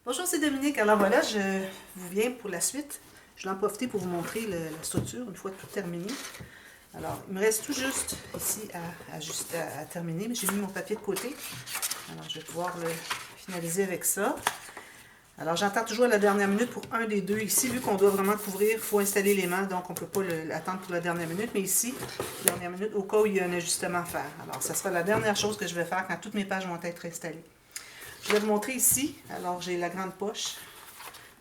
Bonjour, c'est Dominique. Alors voilà, je vous viens pour la suite. Je vais en profiter pour vous montrer la structure une fois tout terminé. Alors, il me reste tout juste ici à terminer, mais j'ai mis mon papier de côté. Alors, je vais pouvoir le finaliser avec ça. Alors, j'attends toujours à la dernière minute pour un des deux. Ici, vu qu'on doit vraiment couvrir, il faut installer l'aimant, donc on ne peut pas l'attendre pour la dernière minute. Mais ici, dernière minute, au cas où il y a un ajustement à faire. Alors, ça sera la dernière chose que je vais faire quand toutes mes pages vont être installées. Je vais vous montrer ici. Alors, j'ai la grande poche,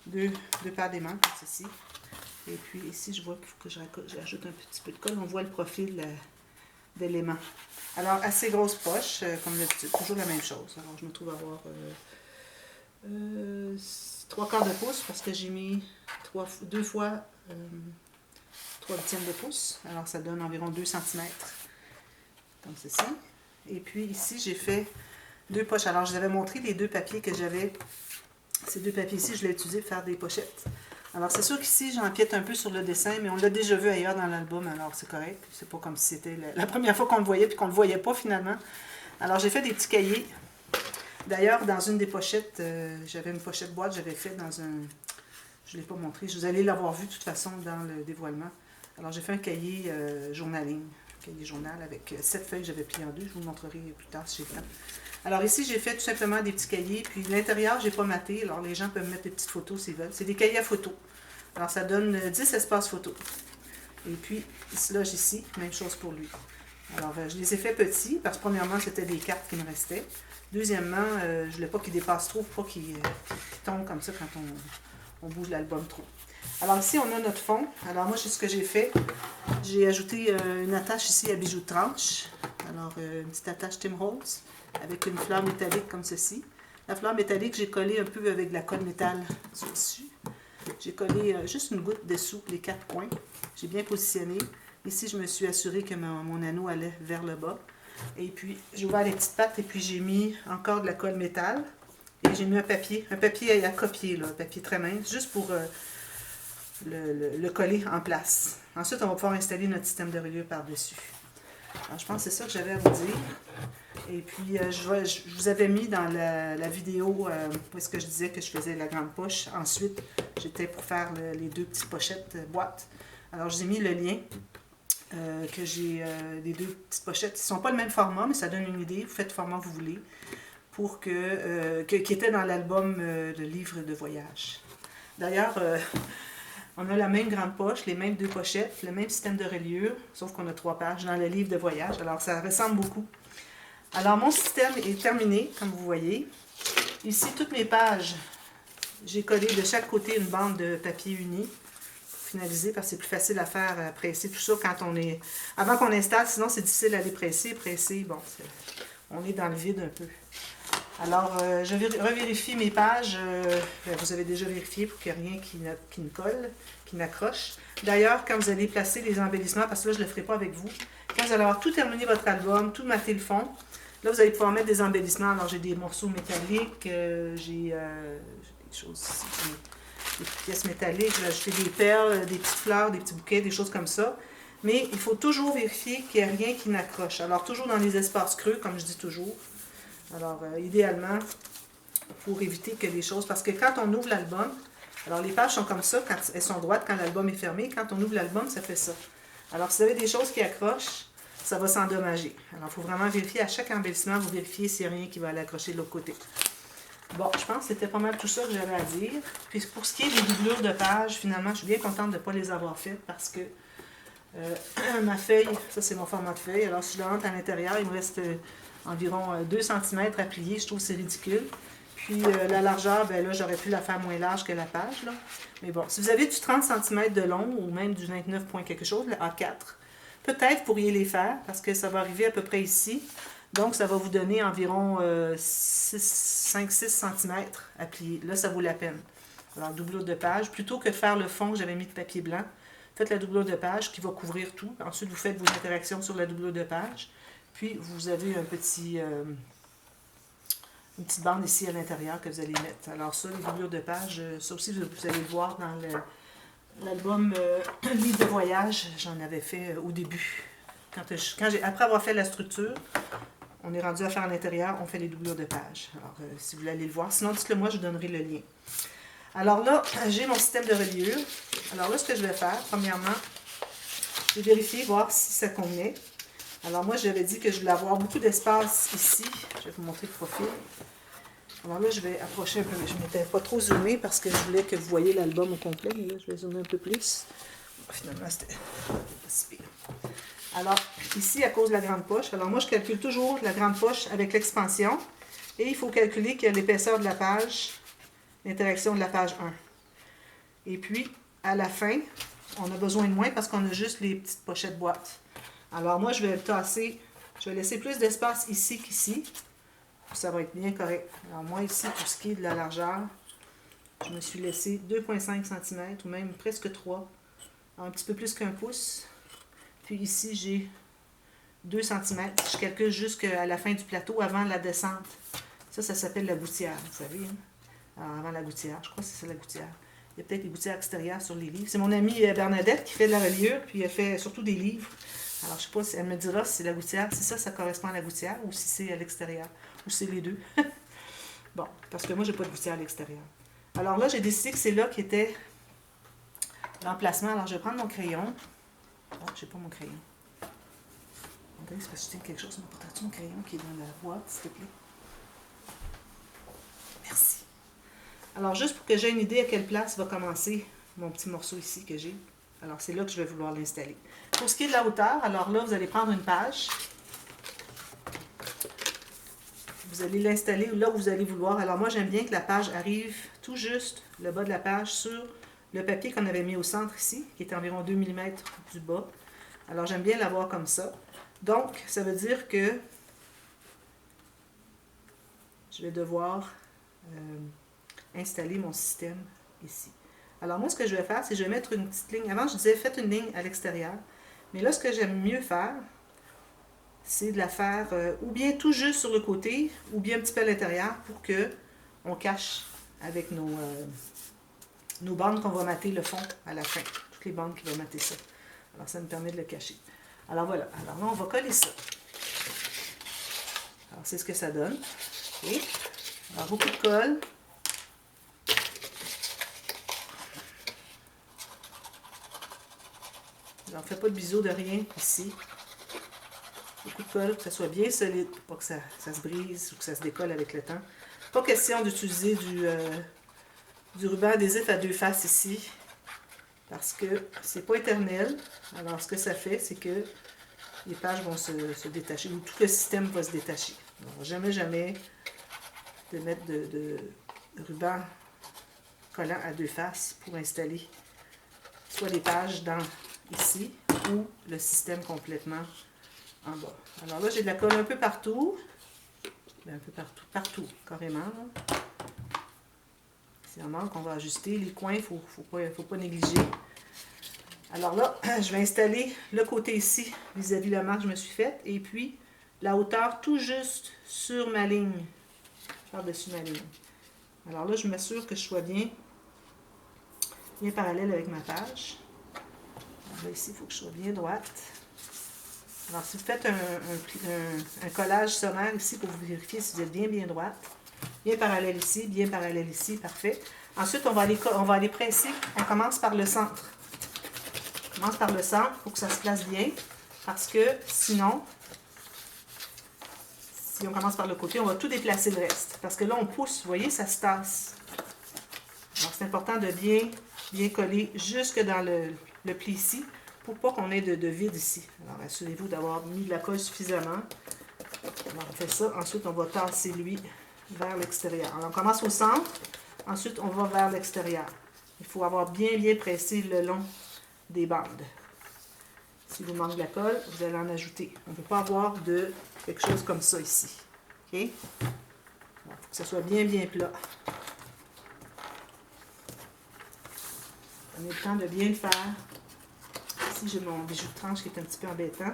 deux paires d'aimants, comme ceci. Et puis ici, je vois qu'il faut que j'ajoute un petit peu de colle. On voit le profil de l'aimant. Alors, assez grosse poche, comme d'habitude, toujours la même chose. Alors, je me trouve à avoir 3/4 de pouce parce que j'ai mis 2 fois 3/8 de pouce. Alors, ça donne environ 2 cm, comme ceci. Et puis ici, j'ai fait 2 poches. Alors, je vous avais montré les 2 papiers que j'avais. Ces 2 papiers-ci, je l'ai utilisé pour faire des pochettes. Alors, c'est sûr qu'ici, j'empiète un peu sur le dessin, mais on l'a déjà vu ailleurs dans l'album, alors c'est correct. C'est pas comme si c'était la première fois qu'on le voyait, puis qu'on le voyait pas finalement. Alors, j'ai fait des petits cahiers. D'ailleurs, dans une des pochettes, j'avais une pochette boîte, j'avais fait dans un... Je ne l'ai pas montré, vous allez l'avoir vu de toute façon dans le dévoilement. Alors, j'ai fait un cahier journaling, un cahier journal avec 7 feuilles que j'avais pliées en 2. Je vous le montrerai plus tard si j'ai le temps. Alors ici, j'ai fait tout simplement des petits cahiers, puis l'intérieur, j'ai pas maté, alors les gens peuvent mettre des petites photos s'ils veulent. C'est des cahiers à photos. Alors ça donne 10 espaces photos. Et puis, là, ici, même chose pour lui. Alors, je les ai fait petits, parce que premièrement, c'était des cartes qui me restaient. Deuxièmement, je ne voulais pas qu'ils dépassent trop, pour pas qu'ils tombent comme ça quand on bouge l'album trop. Alors ici, on a notre fond. Alors moi, ce que j'ai fait, j'ai ajouté une attache ici à bijoux de tranche. Alors, une petite attache Tim Holtz avec une fleur métallique comme ceci. La fleur métallique, j'ai collé un peu avec de la colle métal dessus. J'ai collé juste une goutte dessous les 4 coins. J'ai bien positionné. Ici, je me suis assurée que mon anneau allait vers le bas. Et puis, j'ai ouvert les petites pattes et puis j'ai mis encore de la colle métal. Et j'ai mis un papier à copier, là, un papier très mince, juste pour le coller en place. Ensuite, on va pouvoir installer notre système de reliure par-dessus. Alors, je pense que c'est ça que j'avais à vous dire. Et puis, je vous avais mis dans la vidéo où est-ce que je disais que je faisais la grande poche. Ensuite, j'étais pour faire les 2 petites pochettes boîtes. Alors, je vous ai mis le lien que j'ai des 2 petites pochettes. Ils ne sont pas le même format, mais ça donne une idée. Vous faites le format que vous voulez. Pour qui était dans l'album de livres de voyage. D'ailleurs, on a la même grande poche, les mêmes 2 pochettes, le même système de reliure, sauf qu'on a 3 pages dans le livre de voyage. Alors, ça ressemble beaucoup. Alors, mon système est terminé, comme vous voyez. Ici, toutes mes pages, j'ai collé de chaque côté une bande de papier uni pour finaliser, parce que c'est plus facile à faire presser tout ça quand on est... Avant qu'on installe, sinon c'est difficile à les presser. Bon, on est dans le vide un peu. Alors, je revérifie mes pages. Vous avez déjà vérifié pour qu'il n'y ait rien qui ne colle, qui n'accroche. D'ailleurs, quand vous allez placer les embellissements, parce que là, je ne le ferai pas avec vous, quand vous allez avoir tout terminé votre album, tout maté le fond, là, vous allez pouvoir mettre des embellissements. Alors, j'ai des morceaux métalliques, j'ai des choses ici, des pièces métalliques, j'ai ajouté des perles, des petites fleurs, des petits bouquets, des choses comme ça. Mais il faut toujours vérifier qu'il n'y a rien qui n'accroche. Alors, toujours dans les espaces creux, comme je dis toujours. Alors, idéalement, pour éviter que les choses... Parce que quand on ouvre l'album, alors les pages sont comme ça, quand elles sont droites quand l'album est fermé. Quand on ouvre l'album, ça fait ça. Alors, si vous avez des choses qui accrochent, ça va s'endommager. Alors, il faut vraiment vérifier à chaque embellissement, vous vérifiez s'il n'y a rien qui va aller accrocher de l'autre côté. Bon, je pense que c'était pas mal tout ça que j'avais à dire. Puis pour ce qui est des doublures de pages, finalement, je suis bien contente de ne pas les avoir faites parce que ma feuille, ça c'est mon format de feuille. Alors, si je la rentre à l'intérieur, il me reste... environ 2 cm à plier, je trouve que c'est ridicule. Puis la largeur, ben là, j'aurais pu la faire moins large que la page, là. Mais bon, si vous avez du 30 cm de long, ou même du 29 point quelque chose, le A4, peut-être pourriez les faire, parce que ça va arriver à peu près ici. Donc, ça va vous donner environ 5-6 cm à plier. Là, ça vaut la peine. Alors, doublure de page, plutôt que de faire le fond que j'avais mis de papier blanc, faites la doublure de page qui va couvrir tout. Ensuite, vous faites vos interactions sur la doublure de page. Puis, vous avez une petite bande ici à l'intérieur que vous allez mettre. Alors ça, les doublures de page, ça aussi, vous allez le voir dans l'album Livre de voyage. J'en avais fait au début. Après avoir fait la structure, on est rendu à faire à l'intérieur, on fait les doublures de page. Alors, si vous voulez aller le voir, sinon dites-le moi, je vous donnerai le lien. Alors là, j'ai mon système de reliure. Alors là, ce que je vais faire, premièrement, je vais vérifier, voir si ça convenait. Alors moi, j'avais dit que je voulais avoir beaucoup d'espace ici. Je vais vous montrer le profil. Alors là, je vais approcher un peu. Je ne m'étais pas trop zoomée parce que je voulais que vous voyez l'album au complet. Mais là, je vais zoomer un peu plus. Finalement, c'était pas si pire. Alors, ici, à cause de la grande poche, alors moi, je calcule toujours la grande poche avec l'expansion. Et il faut calculer que l'épaisseur de la page, l'interaction de la page 1. Et puis, à la fin, on a besoin de moins parce qu'on a juste les petites pochettes boîtes. Alors moi, je vais tasser, je vais laisser plus d'espace ici qu'ici. Ça va être bien correct. Alors moi, ici, pour ce qui est de la largeur, je me suis laissé 2,5 cm ou même presque 3. Un petit peu plus qu'un pouce. Puis ici, j'ai 2 cm. Je calcule jusqu'à la fin du plateau, avant la descente. Ça s'appelle la gouttière, vous savez. Hein? Alors, avant la gouttière, je crois que c'est ça la gouttière. Il y a peut-être les gouttières extérieures sur les livres. C'est mon amie Bernadette qui fait de la reliure, puis elle fait surtout des livres. Alors, je ne sais pas si elle me dira si c'est la gouttière, si ça correspond à la gouttière ou si c'est à l'extérieur, ou si c'est les deux. Bon, parce que moi, je n'ai pas de gouttière à l'extérieur. Alors là, j'ai décidé que c'est là qui était l'emplacement. Alors, je vais prendre mon crayon. Oh, je n'ai pas mon crayon. André, c'est parce que je tiens quelque chose. M'apporteras-tu mon crayon qui est dans la boîte, s'il te plaît? Merci. Alors, juste pour que j'ai une idée à quelle place va commencer mon petit morceau ici que j'ai. Alors, c'est là que je vais vouloir l'installer. Pour ce qui est de la hauteur, alors là, vous allez prendre une page. Vous allez l'installer là où vous allez vouloir. Alors, moi, j'aime bien que la page arrive tout juste, le bas de la page, sur le papier qu'on avait mis au centre ici, qui est environ 2 mm du bas. Alors, j'aime bien l'avoir comme ça. Donc, ça veut dire que je vais devoir installer mon système ici. Alors moi, ce que je vais faire, c'est que je vais mettre une petite ligne. Avant, je disais, faites une ligne à l'extérieur. Mais là, ce que j'aime mieux faire, c'est de la faire ou bien tout juste sur le côté, ou bien un petit peu à l'intérieur pour que on cache avec nos bandes qu'on va mater le fond à la fin. Toutes les bandes qui vont mater ça. Alors, ça me permet de le cacher. Alors voilà. Alors là, on va coller ça. Alors, c'est ce que ça donne. Okay. Alors, beaucoup de colle. Alors, ne fais pas de biseau de rien ici. Beaucoup de colle, que ça soit bien solide, pour pas que ça se brise ou que ça se décolle avec le temps. Pas question d'utiliser du ruban adhésif à deux faces ici, parce que c'est pas éternel. Alors, ce que ça fait, c'est que les pages vont se détacher, ou tout le système va se détacher. Alors, jamais de mettre de ruban collant à deux faces pour installer soit les pages ici ou le système complètement en bas. Alors là, j'ai de la colle un peu partout. Un peu partout, carrément. S'il en manque, on va ajuster. Les coins, il ne faut pas négliger. Alors là, je vais installer le côté ici, vis-à-vis la marque que je me suis faite. Et puis, la hauteur tout juste sur ma ligne. Par-dessus ma ligne. Alors là, je m'assure que je sois bien parallèle avec ma page. Alors là, ici, il faut que je sois bien droite. Alors, si vous faites un collage sommaire ici pour vous vérifier si vous êtes bien droite, bien parallèle ici, parfait. Ensuite, on va aller presser. On commence par le centre. On commence par le centre pour que ça se place bien, parce que sinon, si on commence par le côté, on va tout déplacer le reste. Parce que là, on pousse, vous voyez, ça se tasse. Alors, c'est important de bien coller jusque dans le pli ici, pour pas qu'on ait de vide ici. Alors, assurez-vous d'avoir mis de la colle suffisamment. Alors, on fait ça. Ensuite, on va tasser lui vers l'extérieur. Alors, on commence au centre. Ensuite, on va vers l'extérieur. Il faut avoir bien pressé le long des bandes. Si vous manque de la colle, vous allez en ajouter. On ne peut pas avoir quelque chose comme ça ici. OK? Il faut que ça soit bien plat. Prenez le temps de bien le faire. Ici, j'ai mon bijou de tranche qui est un petit peu embêtant.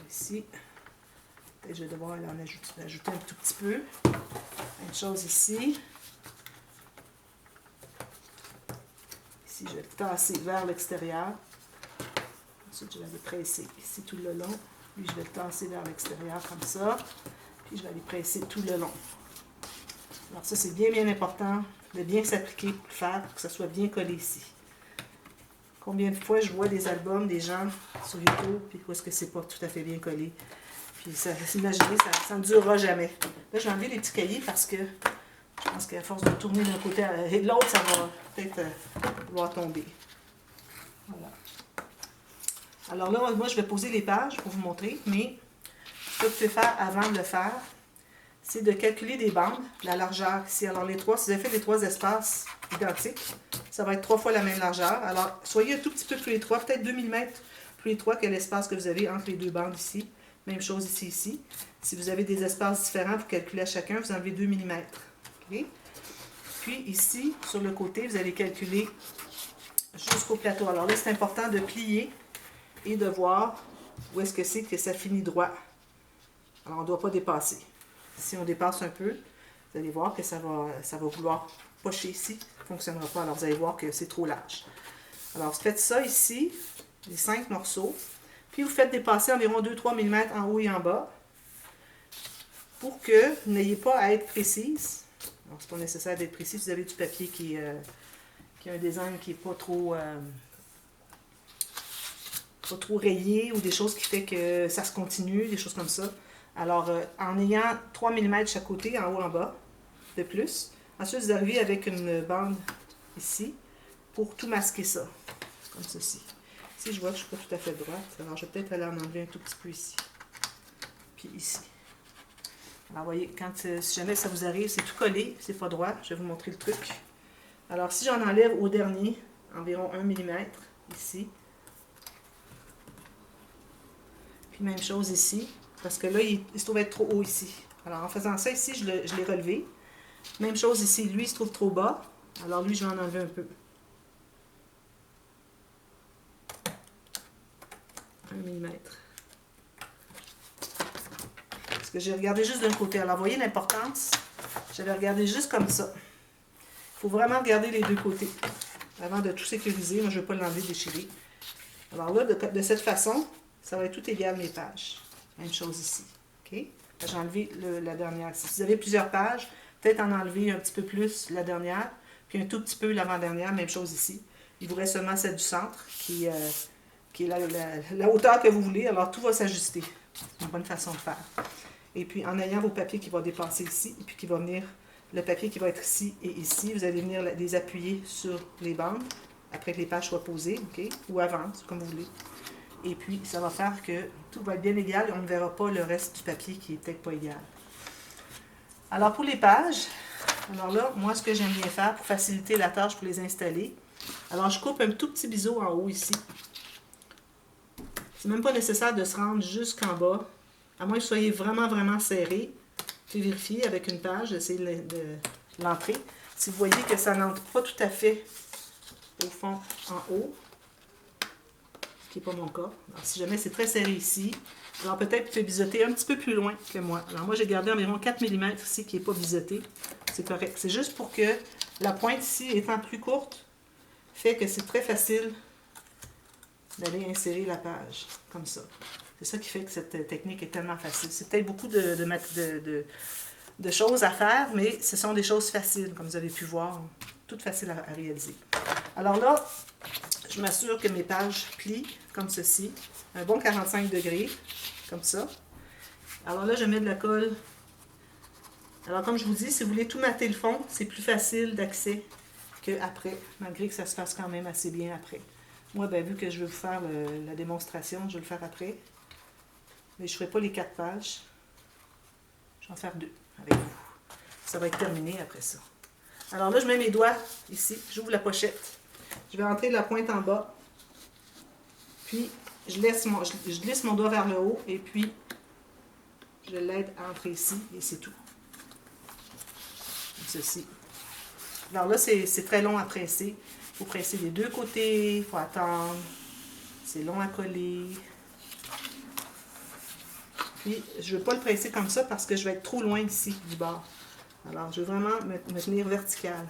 Ici, je vais devoir en ajouter un tout petit peu. Une chose ici. Ici, je vais le tasser vers l'extérieur. Ensuite, je vais aller presser ici tout le long. Puis, je vais le tasser vers l'extérieur comme ça. Puis, je vais aller presser tout le long. Alors, ça, c'est bien, bien important de bien s'appliquer pour le faire, pour que ça soit bien collé ici. Combien de fois je vois des albums des gens sur YouTube, puis où est-ce que c'est pas tout à fait bien collé. Puis, imaginez, ça ne durera jamais. Là, j'ai enlevé les petits cahiers parce que je pense qu'à force de tourner d'un côté et de l'autre, ça va peut-être vouloir tomber. Voilà. Alors là, moi, je vais poser les pages pour vous montrer, mais ce que vous pouvez faire avant de le faire, c'est de calculer des bandes, la largeur ici. Alors les trois, si vous avez fait les trois espaces identiques, ça va être 3 fois la même largeur. Alors, soyez un tout petit peu tous les trois, peut-être 2 mm tous les trois, quel espace que vous avez entre les deux bandes ici. Même chose ici, ici. Si vous avez des espaces différents, vous calculez à chacun, vous enlevez 2 mm. Okay? Puis ici, sur le côté, vous allez calculer jusqu'au plateau. Alors là, c'est important de plier et de voir où est-ce que c'est que ça finit droit. Alors, on ne doit pas dépasser. Si on dépasse un peu, vous allez voir que ça va vouloir pocher ici. Ça ne fonctionnera pas. Alors, vous allez voir que c'est trop large. Alors, vous faites ça ici, les 5 morceaux. Puis, vous faites dépasser environ 2-3 mm en haut et en bas pour que vous n'ayez pas à être précise. Alors, c'est pas nécessaire d'être précis. Vous avez du papier qui a un design qui n'est pas trop rayé ou des choses qui fait que ça se continue, des choses comme ça. Alors, en ayant 3 mm chaque côté, en haut, en bas, de plus. Ensuite, vous arrivez avec une bande ici pour tout masquer ça, comme ceci. Ici, je vois que je ne suis pas tout à fait droite. Alors, je vais peut-être aller en enlever un tout petit peu ici. Puis ici. Alors, vous voyez, si jamais ça vous arrive, c'est tout collé, c'est pas droit. Je vais vous montrer le truc. Alors, si j'en enlève au dernier, environ 1 mm, ici. Puis, même chose ici. Parce que là, il se trouve être trop haut ici. Alors, en faisant ça ici, je l'ai relevé. Même chose ici. Lui, il se trouve trop bas. Alors, lui, je vais en enlever un peu. 1 mm. Parce que j'ai regardé juste d'un côté. Alors, vous voyez l'importance? J'avais regardé juste comme ça. Il faut vraiment regarder les deux côtés avant de tout sécuriser. Moi, je ne veux pas l'enlever, déchirer. Alors là, de cette façon, ça va être tout égal mes pages. Même chose ici. OK? J'ai enlevé la dernière. Si vous avez plusieurs pages, peut-être en enlever un petit peu plus la dernière, puis un tout petit peu l'avant-dernière, même chose ici. Il vous reste seulement celle du centre, qui est la hauteur que vous voulez. Alors, tout va s'ajuster. C'est une bonne façon de faire. Et puis, en ayant vos papiers qui vont dépasser ici, et puis qui va venir, le papier qui va être ici et ici, vous allez venir les appuyer sur les bandes, après que les pages soient posées, OK? Ou avant, comme vous voulez. Et puis, ça va faire que tout va être bien égal et on ne verra pas le reste du papier qui est peut-être pas égal. Alors, pour les pages, alors là, moi, ce que j'aime bien faire pour faciliter la tâche pour les installer, alors je coupe un tout petit biseau en haut ici. C'est même pas nécessaire de se rendre jusqu'en bas, à moins que vous soyez vraiment, vraiment serré. Vous pouvez vérifier avec une page, essayer de l'entrer. Si vous voyez que ça n'entre pas tout à fait au fond, en haut, ce qui n'est pas mon cas. Alors, si jamais c'est très serré ici, alors peut-être vous pouvez biseauter un petit peu plus loin que moi. Alors moi, j'ai gardé environ 4 mm ici qui n'est pas biseauté. C'est correct. C'est juste pour que la pointe ici, étant plus courte, fait que c'est très facile d'aller insérer la page, comme ça. C'est ça qui fait que cette technique est tellement facile. C'est peut-être beaucoup de choses à faire, mais ce sont des choses faciles, comme vous avez pu voir, toutes faciles à réaliser. Alors là, je m'assure que mes pages plient comme ceci, un bon 45 degrés, comme ça. Alors là, je mets de la colle. Alors comme je vous dis, si vous voulez tout mater le fond, c'est plus facile d'accès qu'après, malgré que ça se fasse quand même assez bien après. Moi, ben, vu que je vais vous faire la démonstration, je vais le faire après. Mais je ne ferai pas les 4 pages. Je vais en faire 2 avec vous. Ça va être terminé après ça. Alors là, je mets mes doigts ici. J'ouvre la pochette. Je vais entrer la pointe en bas. Puis, je glisse mon doigt vers le haut. Et puis, je l'aide à entrer ici. Et c'est tout. Comme ceci. Alors là, c'est très long à presser. Il faut presser des deux côtés. Il faut attendre. C'est long à coller. Puis, je ne veux pas le presser comme ça parce que je vais être trop loin ici du bord. Alors, je veux vraiment me tenir vertical.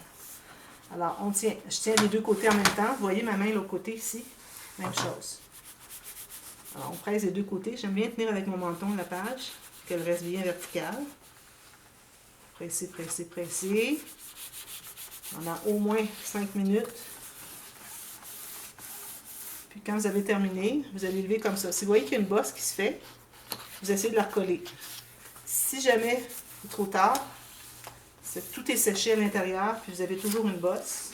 Alors, je tiens les deux côtés en même temps. Vous voyez ma main, l'autre côté ici, même chose. Alors, on presse les deux côtés. J'aime bien tenir avec mon menton la page, qu'elle reste bien verticale. Presser, presser, presser. Pendant au moins 5 minutes. Puis quand vous avez terminé, vous allez lever comme ça. Si vous voyez qu'il y a une bosse qui se fait, vous essayez de la recoller. Si jamais c'est trop tard, tout est séché à l'intérieur, puis vous avez toujours une bosse.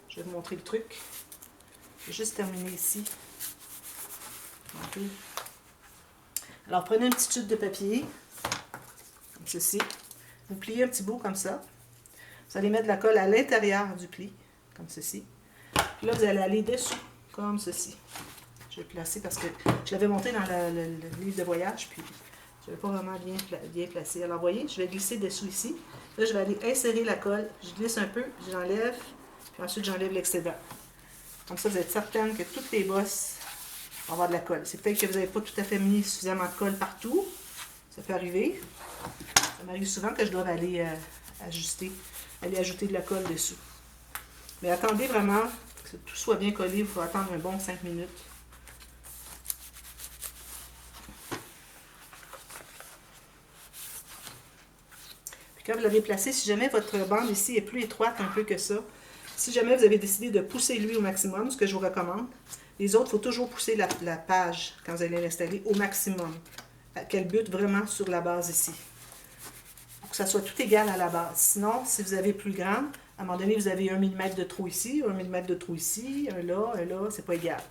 Je vais vous montrer le truc. Je vais juste terminer ici. Okay. Alors, prenez une petite chute de papier, comme ceci. Vous pliez un petit bout comme ça. Vous allez mettre de la colle à l'intérieur du pli, comme ceci. Puis là, vous allez aller dessous, comme ceci. Je vais placer parce que je l'avais monté dans le livre de voyage, puis je n'avais pas vraiment bien placé. Alors, vous voyez, je vais glisser dessous ici. Là, je vais aller insérer la colle. Je glisse un peu, j'enlève, puis ensuite, j'enlève l'excédent. Comme ça, vous êtes certaine que toutes les bosses vont avoir de la colle. C'est peut-être que vous n'avez pas tout à fait mis suffisamment de colle partout. Ça peut arriver. Ça m'arrive souvent que je dois aller ajouter de la colle dessous. Mais attendez vraiment que tout soit bien collé. Il faut attendre un bon 5 minutes. Puis quand vous l'avez placé, si jamais votre bande ici est plus étroite un peu que ça, si jamais vous avez décidé de pousser lui au maximum, ce que je vous recommande, les autres, il faut toujours pousser la page quand vous allez l'installer au maximum. Qu'elle bute vraiment sur la base ici. Pour que ça soit tout égal à la base. Sinon, si vous avez plus grand, à un moment donné, vous avez 1 mm de trou ici, 1 mm de trou ici, un là, c'est pas égal.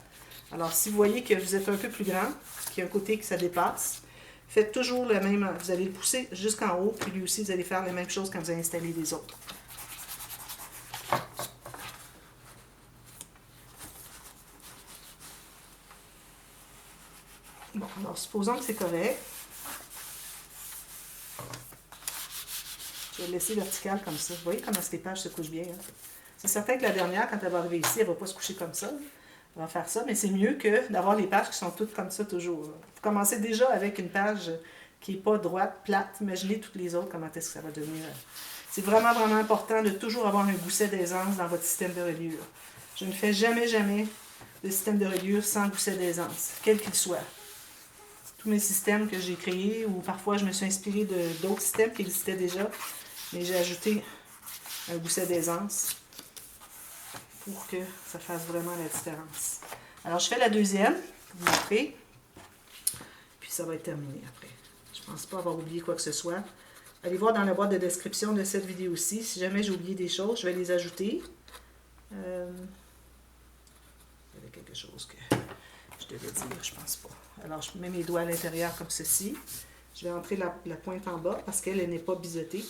Alors, si vous voyez que vous êtes un peu plus grand, qu'il y a un côté que ça dépasse, faites toujours le même, vous allez le pousser jusqu'en haut, puis lui aussi, vous allez faire la même chose quand vous allez installer les autres. Bon, alors, supposons que c'est correct. Je vais le laisser vertical comme ça. Vous voyez comment ces pages se couchent bien. Hein? C'est certain que la dernière, quand elle va arriver ici, elle ne va pas se coucher comme ça. Elle va faire ça, mais c'est mieux que d'avoir les pages qui sont toutes comme ça toujours. Vous commencez déjà avec une page qui n'est pas droite, plate. Imaginez toutes les autres, comment est-ce que ça va devenir. C'est vraiment, vraiment important de toujours avoir un gousset d'aisance dans votre système de reliure. Je ne fais jamais, jamais de système de reliure sans gousset d'aisance, quel qu'il soit. Tous mes systèmes que j'ai créés, ou parfois je me suis inspirée d'autres systèmes qui existaient déjà, mais j'ai ajouté un gousset d'aisance pour que ça fasse vraiment la différence. Alors, je fais la deuxième, pour vous montrer, puis ça va être terminé après. Je ne pense pas avoir oublié quoi que ce soit. Allez voir dans la boîte de description de cette vidéo-ci. Si jamais j'ai oublié des choses, je vais les ajouter. Il y avait quelque chose que je devais dire, je pense pas. Alors, je mets mes doigts à l'intérieur comme ceci. Je vais entrer la pointe en bas parce qu'elle n'est pas biseautée.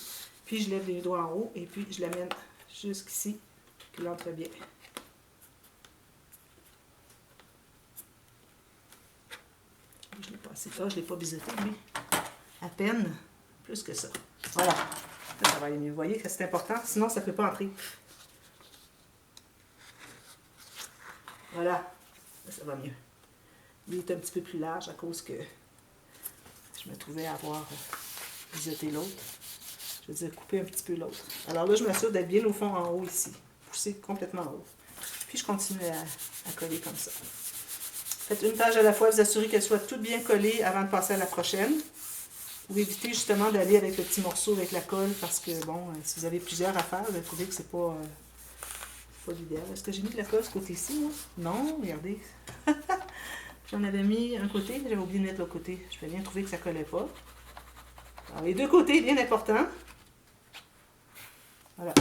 Puis, je lève les doigts en haut et puis je l'amène jusqu'ici pour qu'il entre bien. Je l'ai pas assez fort, je ne l'ai pas biseauté, lui. À peine, plus que ça. Voilà. Là, ça va aller mieux. Vous voyez que c'est important, sinon ça ne peut pas entrer. Voilà. Là, ça va mieux. Lui est un petit peu plus large à cause que je me trouvais avoir biseauté l'autre. Je veux dire, couper un petit peu l'autre. Alors là, je m'assure d'être bien au fond en haut ici. Pousser complètement en haut. Puis je continue à coller comme ça. Faites une page à la fois, vous assurez qu'elle soit toute bien collée avant de passer à la prochaine. Vous évitez justement d'aller avec le petit morceau avec la colle parce que, bon, si vous avez plusieurs à faire, vous allez trouver que c'est pas l'idéal. Est-ce que j'ai mis de la colle ce côté-ci, moi? Non, regardez. J'en avais mis un côté, mais j'avais oublié de mettre l'autre côté. Je vais bien trouver que ça ne collait pas. Alors, les deux côtés, bien importants. Voilà.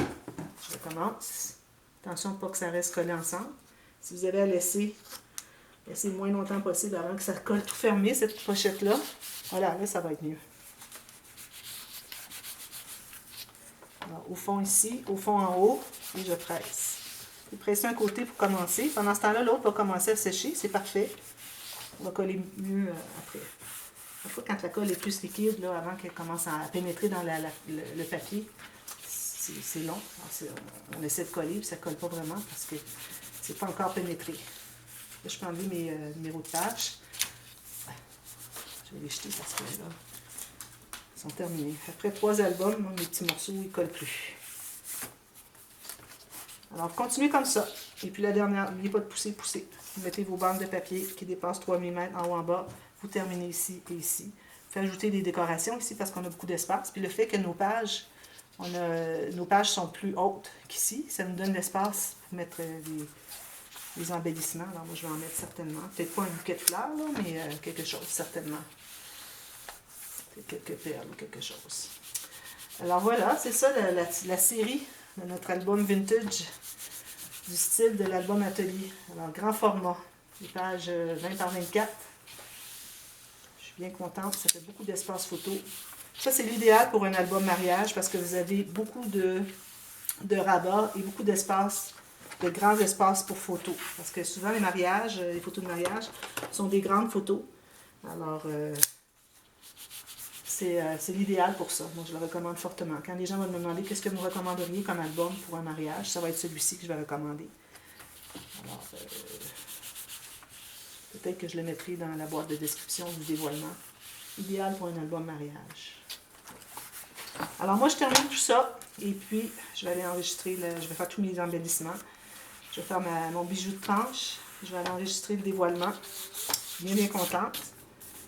Je recommence. Attention de ne pas que ça reste collé ensemble. Si vous avez à laisser le moins longtemps possible avant que ça colle tout fermé, cette pochette-là. Voilà, là, ça va être mieux. Alors, au fond ici, au fond en haut, et je presse. Je vais presser un côté pour commencer. Pendant ce temps-là, l'autre va commencer à sécher. C'est parfait. On va coller mieux après. Parfois, quand la colle est plus liquide, là, avant qu'elle commence à pénétrer dans le papier, c'est long. Alors, on essaie de coller, puis ça ne colle pas vraiment parce que c'est pas encore pénétré. Là, je peux enlever mes numéros de page. Je vais les jeter parce que là, ils sont terminés. Après 3 albums, mes petits morceaux, ils ne collent plus. Alors, continuez comme ça. Et puis la dernière, n'oubliez pas de pousser, pousser. Vous mettez vos bandes de papier qui dépassent 3 mm en haut en bas. Vous terminez ici et ici. Vous faites ajouter des décorations ici parce qu'on a beaucoup d'espace. Puis le fait que nos pages sont plus hautes qu'ici, ça nous donne l'espace pour mettre des embellissements. Alors moi, je vais en mettre certainement. Peut-être pas un bouquet de fleurs, là, mais quelque chose, certainement. Quelques perles ou quelque chose. Alors voilà, c'est ça la série de notre album vintage du style de l'album atelier. Alors, grand format, les pages 20 par 24. Je suis bien contente, ça fait beaucoup d'espace photo. Ça, c'est l'idéal pour un album mariage parce que vous avez beaucoup de rabat et beaucoup d'espace, de grands espaces pour photos. Parce que souvent, les mariages, les photos de mariage sont des grandes photos. Alors, c'est l'idéal pour ça. Moi, je le recommande fortement. Quand les gens vont me demander qu'est-ce que vous recommanderiez comme album pour un mariage, ça va être celui-ci que je vais recommander. Alors, peut-être que je le mettrai dans la boîte de description du dévoilement. Idéal pour un album mariage. Alors, moi, je termine tout ça. Et puis, je vais aller enregistrer, je vais faire tous mes embellissements. Je vais faire mon bijou de tranche. Je vais aller enregistrer le dévoilement. Je suis bien contente.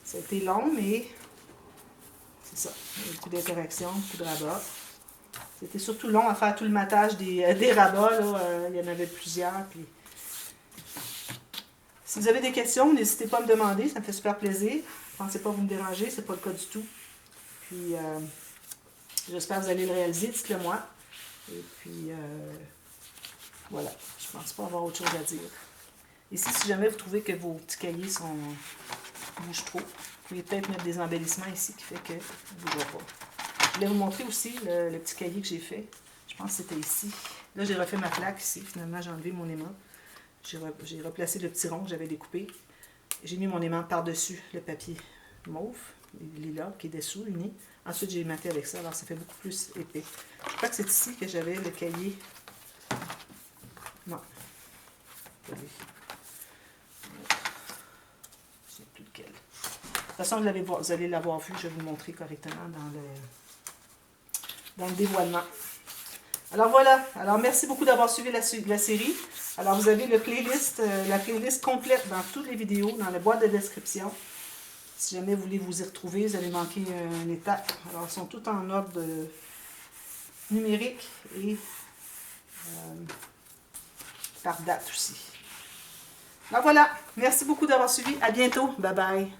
Ça a été long, mais c'est ça. Il y a beaucoup d'interactions, beaucoup de rabats. C'était surtout long à faire tout le matage des rabats. Là. Il y en avait plusieurs. Puis... Si vous avez des questions, n'hésitez pas à me demander. Ça me fait super plaisir. Ne pensez pas vous me déranger. C'est pas le cas du tout. Puis, j'espère que vous allez le réaliser. Dites-le moi. Et puis, voilà. Je pense pas avoir autre chose à dire. Ici, si jamais vous trouvez que vos petits cahiers bougent trop, vous pouvez peut-être mettre des embellissements ici qui fait que ça ne bougera pas. Je voulais vous montrer aussi le petit cahier que j'ai fait. Je pense que c'était ici. Là, j'ai refait ma plaque ici. Finalement, j'ai enlevé mon aimant. J'ai replacé le petit rond que j'avais découpé. J'ai mis mon aimant par-dessus le papier mauve, lilas, qui est dessous, uni. Ensuite, j'ai maté avec ça. Alors, ça fait beaucoup plus épais. Je crois que c'est ici que j'avais le cahier. Non. Pas lui. De toute façon, vous allez l'avoir vu, je vais vous montrer correctement dans le dévoilement. Alors voilà, alors merci beaucoup d'avoir suivi la série. Alors vous avez la playlist complète dans toutes les vidéos, dans la boîte de description. Si jamais vous voulez vous y retrouver, vous allez manquer une étape. Alors elles sont toutes en ordre numérique et par date aussi. Alors voilà, merci beaucoup d'avoir suivi. À bientôt. Bye bye.